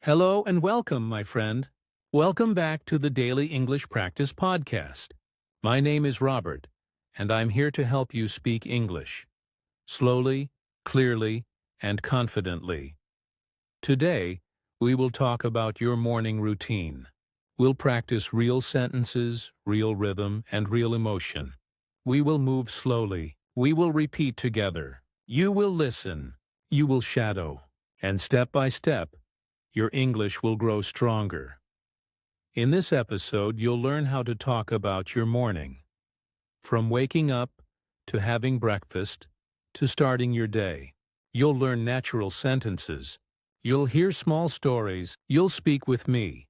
Hello and welcome, my friend. Welcome back to the Daily English Practice Podcast. My name is Robert, and I'm here to help you speak English slowly, clearly, and confidently. Today, we will talk about your morning routine. We'll practice real sentences, real rhythm, and real emotion. We will move slowly. We will repeat together. You will listen. You will shadow. And step by step, your English will grow stronger. In this episode, you'll learn how to talk about your morning. From waking up, to having breakfast, to starting your day. You'll learn natural sentences. You'll hear small stories. You'll speak with me.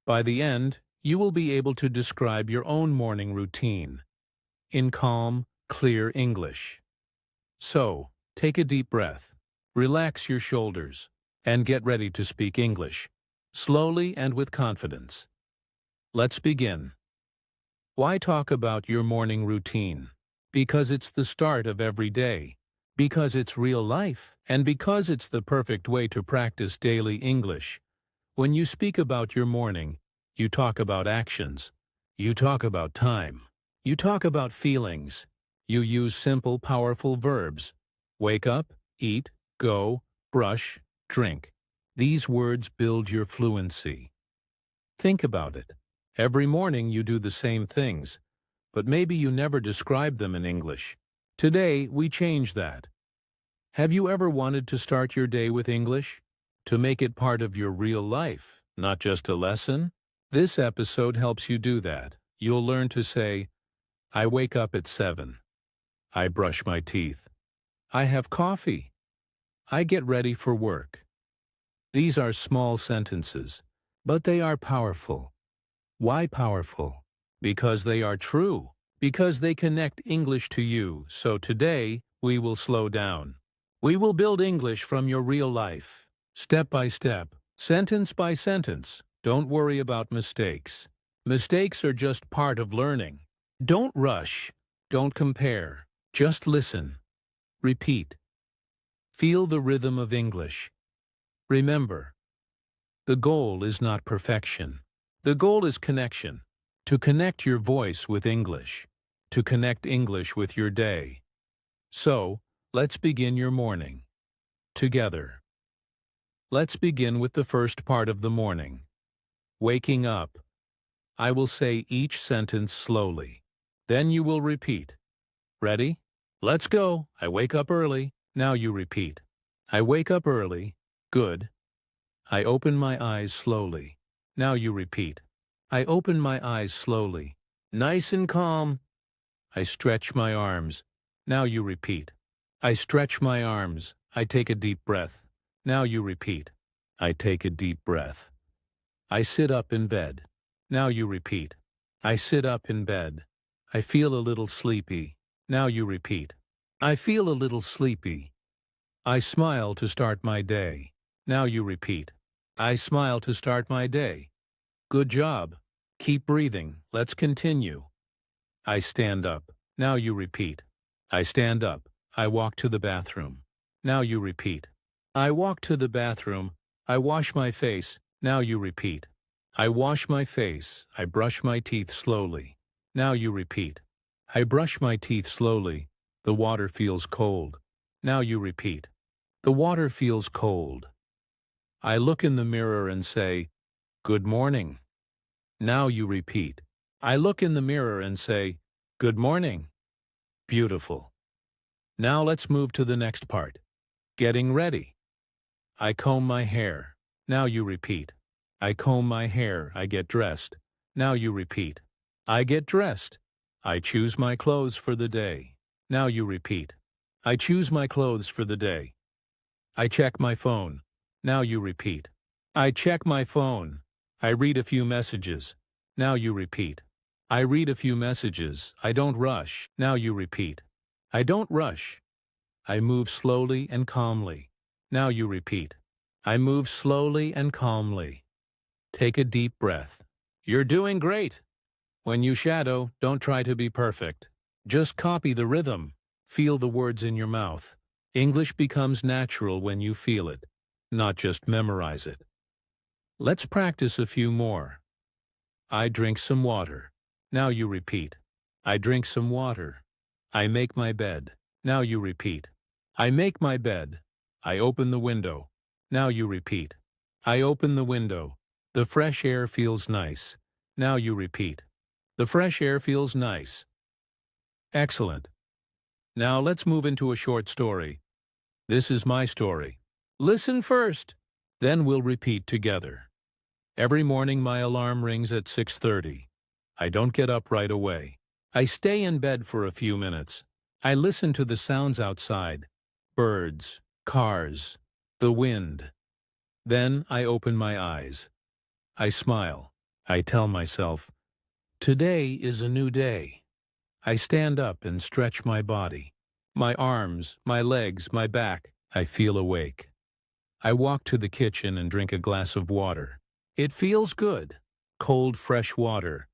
By the end, you will be able to describe your own morning routine in calm, clear English. So, take a deep breath, relax your shoulders, and get ready to speak English, slowly and with confidence. Let's begin. Why talk about your morning routine? Because it's the start of every day, because it's real life, and because it's the perfect way to practice daily English. When you speak about your morning, you talk about actions, you talk about time, you talk about feelings, you use simple, powerful verbs. Wake up, eat, go, brush, drink. These words build your fluency. Think about it. Every morning you do the same things, but maybe you never describe them in English. Today, we change that. Have you ever wanted to start your day with English? To make it part of your real life, not just a lesson? This episode helps you do that. You'll learn to say, I wake up at 7. I brush my teeth. I have coffee. I get ready for work. These are small sentences, but they are powerful. Why powerful? Because they are true. Because they connect English to you. So today, we will slow down. We will build English from your real life. Step by step, sentence by sentence. Don't worry about mistakes. Mistakes are just part of learning. Don't rush. Don't compare. Just listen. Repeat. Feel the rhythm of English. Remember, the goal is not perfection. The goal is connection. To connect your voice with English. To connect English with your day. So, let's begin your morning. Together. Let's begin with the first part of the morning. Waking up. I will say each sentence slowly. Then you will repeat. Ready? Let's go. I wake up early. Now you repeat. I wake up early. Good. I open my eyes slowly. Now you repeat. I open my eyes slowly. Nice and calm. I stretch my arms. Now you repeat. I stretch my arms. I take a deep breath. Now you repeat. I take a deep breath. I sit up in bed. Now you repeat. I sit up in bed. I feel a little sleepy. Now you repeat. I feel a little sleepy. I smile to start my day. Now you repeat. I smile to start my day. Good job. Keep breathing. Let's continue. I stand up. Now you repeat. I stand up. I walk to the bathroom. Now you repeat. I walk to the bathroom. I wash my face. Now you repeat. I wash my face. I brush my teeth slowly. Now you repeat. I brush my teeth slowly. The water feels cold. Now you repeat. The water feels cold. I look in the mirror and say, Good morning. Now you repeat. I look in the mirror and say, Good morning. Beautiful. Now let's move to the next part. Getting ready. I comb my hair. Now you repeat. I comb my hair. I get dressed. Now you repeat. I get dressed. I choose my clothes for the day. Now you repeat. I choose my clothes for the day. I check my phone. Now you repeat. I check my phone. I read a few messages. Now you repeat. I read a few messages. I don't rush. Now you repeat. I don't rush. I move slowly and calmly. Now you repeat. I move slowly and calmly. Take a deep breath. You're doing great. When you shadow, don't try to be perfect. Just copy the rhythm. Feel the words in your mouth. English becomes natural when you feel it, not just memorize it. Let's practice a few more. I drink some water. Now you repeat. I drink some water. I make my bed. Now you repeat. I make my bed. I open the window. Now you repeat. I open the window. The fresh air feels nice. Now you repeat. The fresh air feels nice. Excellent. Now let's move into a short story. This is my story. Listen first, then we'll repeat together. Every morning my alarm rings at 6:30. I don't get up right away. I stay in bed for a few minutes. I listen to the sounds outside. Birds, cars, the wind. Then I open my eyes. I smile. I tell myself, today is a new day. I stand up and stretch my body. My arms, my legs, my back. I feel awake. I walk to the kitchen and drink a glass of water. It feels good. Cold, fresh water.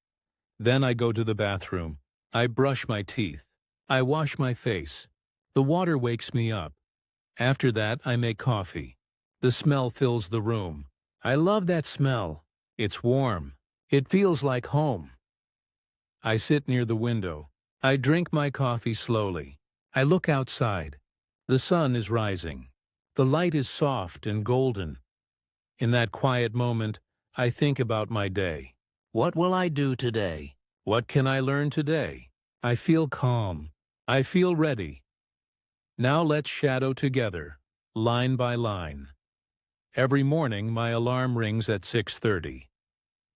Then I go to the bathroom. I brush my teeth. I wash my face. The water wakes me up. After that, I make coffee. The smell fills the room. I love that smell. It's warm. It feels like home. I sit near the window. I drink my coffee slowly. I look outside. The sun is rising. The light is soft and golden. In that quiet moment, I think about my day. What will I do today? What can I learn today? I feel calm. I feel ready. Now let's shadow together, line by line. Every morning my alarm rings at 6:30.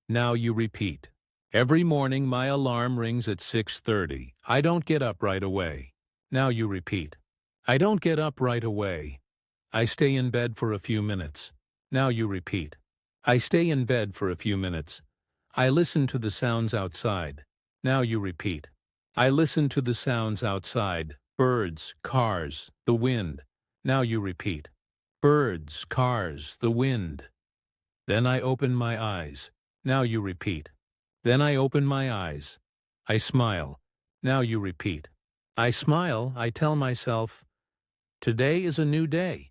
Now you repeat. Every morning my alarm rings at 6:30. I don't get up right away. Now you repeat. I don't get up right away. I stay in bed for a few minutes. Now you repeat. I stay in bed for a few minutes. I listen to the sounds outside. Now you repeat. I listen to the sounds outside. Birds, cars, the wind. Now you repeat. Birds, cars, the wind. Then I open my eyes. Now you repeat. Then I open my eyes. I smile. Now you repeat. I smile. I tell myself, today is a new day.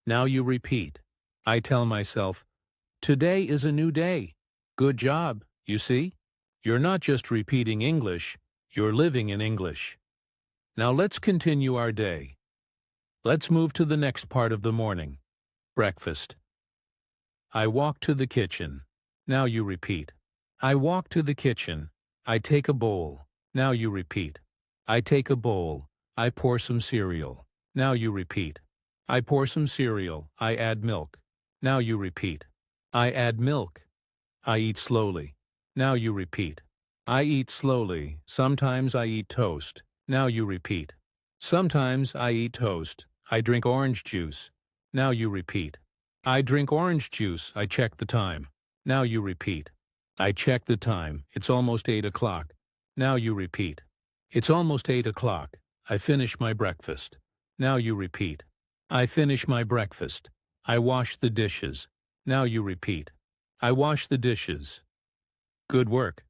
Now you repeat. I tell myself, today is a new day. Good job, you see? You're not just repeating English, you're living in English. Now let's continue our day. Let's move to the next part of the morning. Breakfast. I walk to the kitchen. Now you repeat. I walk to the kitchen. I take a bowl. Now you repeat. I take a bowl. I pour some cereal. Now you repeat. I pour some cereal. I add milk. Now you repeat. I add milk. I eat slowly. Now you repeat. I eat slowly. Sometimes I eat toast. Now you repeat. Sometimes I eat toast. I drink orange juice. Now you repeat. I drink orange juice. I check the time. Now you repeat. I check the time. It's almost 8 o'clock. Now you repeat. It's almost 8 o'clock. I finish my breakfast. Now you repeat. I finish my breakfast. I wash the dishes. Now you repeat. I wash the dishes. Good work.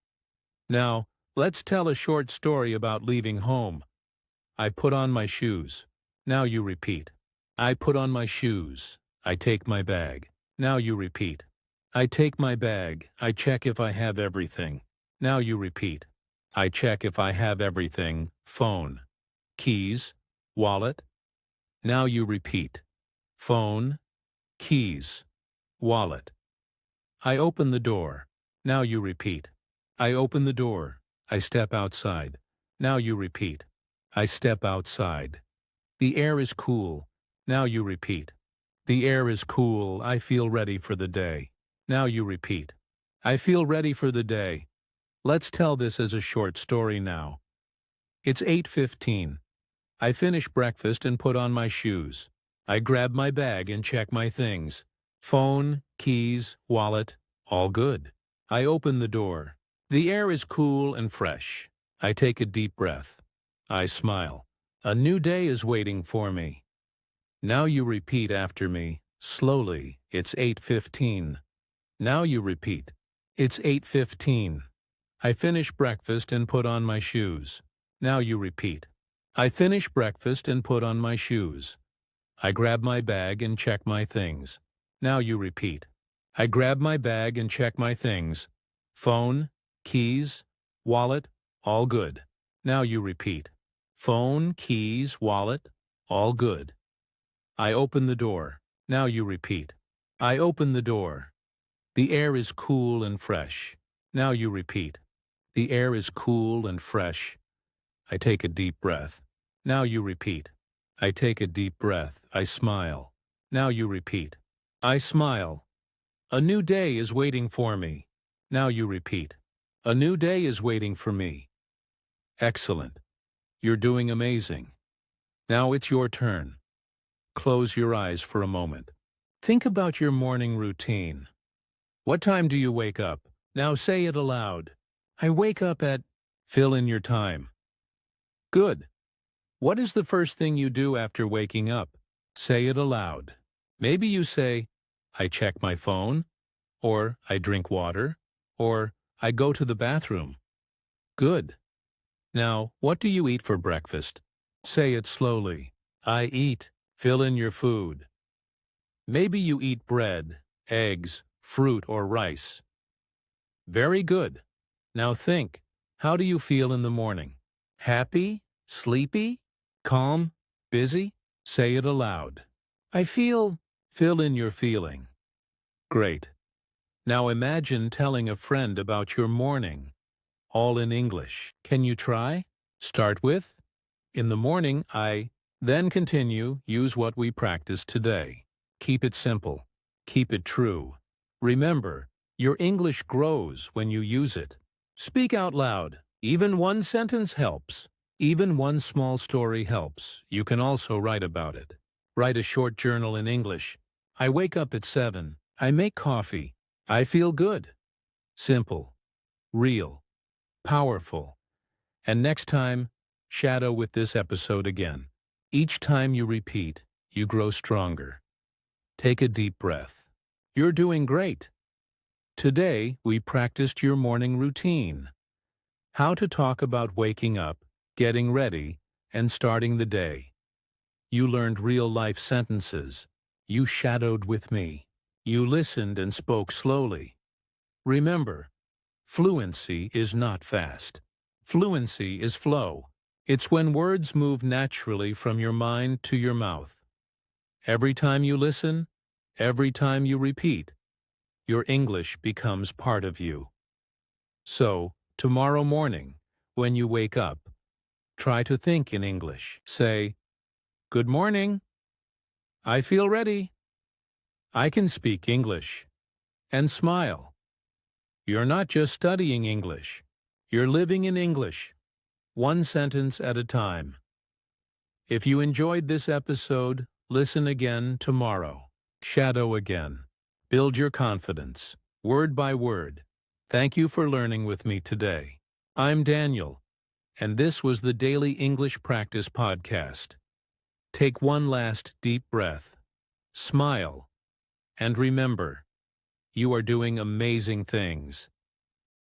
Now, let's tell a short story about leaving home. I put on my shoes. Now you repeat. I put on my shoes. I take my bag. Now you repeat. I take my bag. I check if I have everything. Now you repeat. I check if I have everything. Phone. Keys. Wallet. Now you repeat. Phone. Keys. Wallet. I open the door. Now you repeat. I open the door. I step outside. Now you repeat. I step outside. The air is cool. Now you repeat. The air is cool. I feel ready for the day. Now you repeat. I feel ready for the day. Let's tell this as a short story now. It's 8:15. I finish breakfast and put on my shoes. I grab my bag and check my things. Phone, keys, wallet, all good. I open the door. The air is cool and fresh. I take a deep breath. I smile. A new day is waiting for me. Now you repeat after me, slowly. It's 8:15. Now you repeat. It's 8:15. I finish breakfast and put on my shoes. Now you repeat. I finish breakfast and put on my shoes. I grab my bag and check my things. Now you repeat. I grab my bag and check my things. Phone, keys, wallet, all good. Now you repeat. Phone, keys, wallet, all good. I open the door. Now you repeat. I open the door. The air is cool and fresh. Now you repeat. The air is cool and fresh. I take a deep breath. Now you repeat. I take a deep breath. I smile. Now you repeat. I smile. A new day is waiting for me. Now you repeat. A new day is waiting for me. Excellent. You're doing amazing. Now it's your turn. Close your eyes for a moment. Think about your morning routine. What time do you wake up? Now say it aloud. I wake up at... Fill in your time. Good. What is the first thing you do after waking up? Say it aloud. Maybe you say, I check my phone, or I drink water, or I go to the bathroom. Good. Now, what do you eat for breakfast? Say it slowly. I eat. Fill in your food. Maybe you eat bread, eggs, fruit, or rice. Very good. Now think, how do you feel in the morning? Happy? Sleepy? Calm? Busy? Say it aloud. I feel... Fill in your feeling. Great. Now imagine telling a friend about your morning, all in English. Can you try? Start with, in the morning, I... Then continue, use what we practiced today. Keep it simple. Keep it true. Remember, your English grows when you use it. Speak out loud. Even one sentence helps. Even one small story helps. You can also write about it. Write a short journal in English. I wake up at 7. I make coffee. I feel good. Simple. Real. Powerful. And next time, shadow with this episode again. Each time you repeat, you grow stronger. Take a deep breath. You're doing great. Today, we practiced your morning routine. How to talk about waking up, getting ready, and starting the day. You learned real-life sentences. You shadowed with me. You listened and spoke slowly. Remember, fluency is not fast. Fluency is flow. It's when words move naturally from your mind to your mouth. Every time you listen, every time you repeat, your English becomes part of you. So, tomorrow morning, when you wake up, try to think in English. Say, "Good morning. I feel ready. I can speak English." And smile. You're not just studying English. You're living in English, one sentence at a time. If you enjoyed this episode, listen again tomorrow. Shadow again. Build your confidence, word by word. Thank you for learning with me today. I'm Daniel, and this was the Daily English Practice Podcast. Take one last deep breath, smile, and remember, you are doing amazing things.